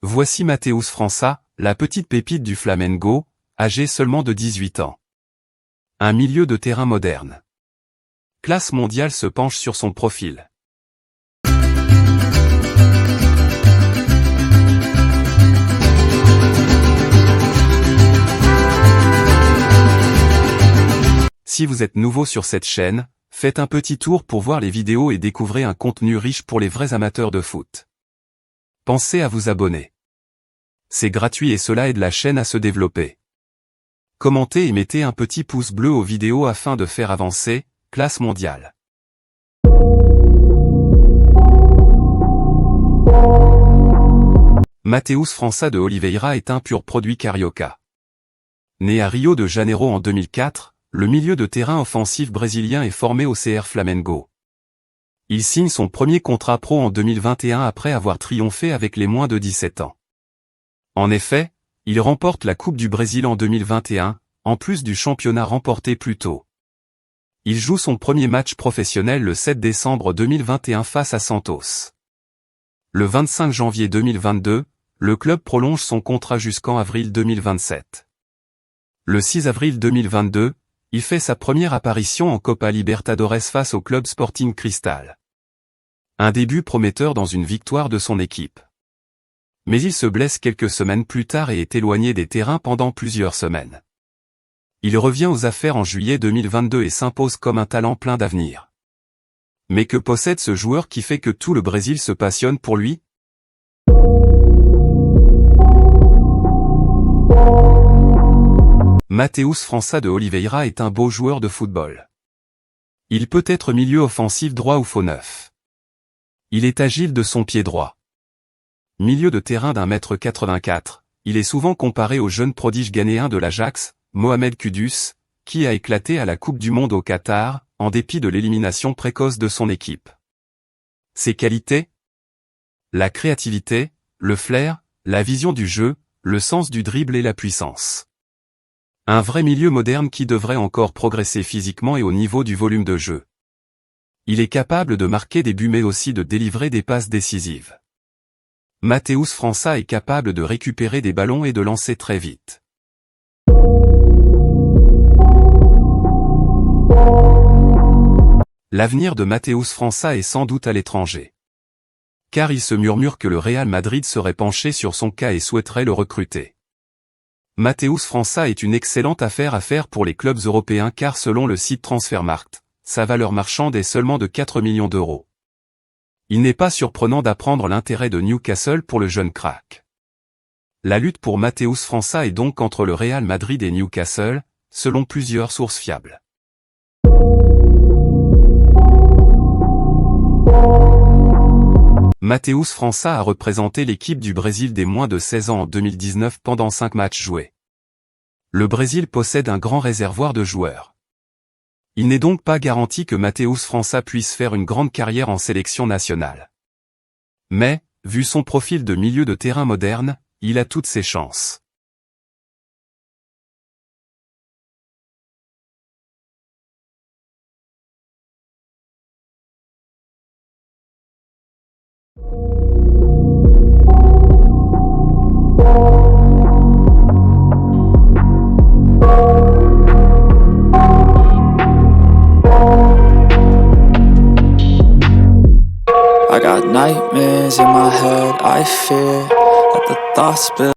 Voici Matheus França, la petite pépite du Flamengo, âgé seulement de 18 ans. Un milieu de terrain moderne. Classe mondiale se penche sur son profil. Si vous êtes nouveau sur cette chaîne, faites un petit tour pour voir les vidéos et découvrez un contenu riche pour les vrais amateurs de foot. Pensez à vous abonner. C'est gratuit et cela aide la chaîne à se développer. Commentez et mettez un petit pouce bleu aux vidéos afin de faire avancer Classe mondiale. Matheus França de Oliveira est un pur produit carioca. Né à Rio de Janeiro en 2004, le milieu de terrain offensif brésilien est formé au CR Flamengo. Il signe son premier contrat pro en 2021 après avoir triomphé avec les moins de 17 ans. En effet, il remporte la Coupe du Brésil en 2021, en plus du championnat remporté plus tôt. Il joue son premier match professionnel le 7 décembre 2021 face à Santos. Le 25 janvier 2022, le club prolonge son contrat jusqu'en avril 2027. Le 6 avril 2022, il fait sa première apparition en Copa Libertadores face au club Sporting Cristal. Un début prometteur dans une victoire de son équipe. Mais il se blesse quelques semaines plus tard et est éloigné des terrains pendant plusieurs semaines. Il revient aux affaires en juillet 2022 et s'impose comme un talent plein d'avenir. Mais que possède ce joueur qui fait que tout le Brésil se passionne pour lui? Matheus França de Oliveira est un beau joueur de football. Il peut être milieu offensif droit ou faux neuf. Il est agile de son pied droit. Milieu de terrain d'1,84 m, il est souvent comparé au jeune prodige ghanéen de l'Ajax, Mohamed Kudus, qui a éclaté à la Coupe du Monde au Qatar, en dépit de l'élimination précoce de son équipe. Ses qualités? La créativité, le flair, la vision du jeu, le sens du dribble et la puissance. Un vrai milieu moderne qui devrait encore progresser physiquement et au niveau du volume de jeu. Il est capable de marquer des buts mais aussi de délivrer des passes décisives. Matheus França est capable de récupérer des ballons et de lancer très vite. L'avenir de Matheus França est sans doute à l'étranger. Car il se murmure que le Real Madrid serait penché sur son cas et souhaiterait le recruter. Matheus França est une excellente affaire à faire pour les clubs européens car selon le site Transfermarkt, sa valeur marchande est seulement de 4 millions d'euros. Il n'est pas surprenant d'apprendre l'intérêt de Newcastle pour le jeune crack. La lutte pour Matheus França est donc entre le Real Madrid et Newcastle, selon plusieurs sources fiables. Matheus França a représenté l'équipe du Brésil des moins de 16 ans en 2019 pendant 5 matchs joués. Le Brésil possède un grand réservoir de joueurs. Il n'est donc pas garanti que Matheus França puisse faire une grande carrière en sélection nationale. Mais, vu son profil de milieu de terrain moderne, il a toutes ses chances. I got nightmares in my head, I fear that the thoughts build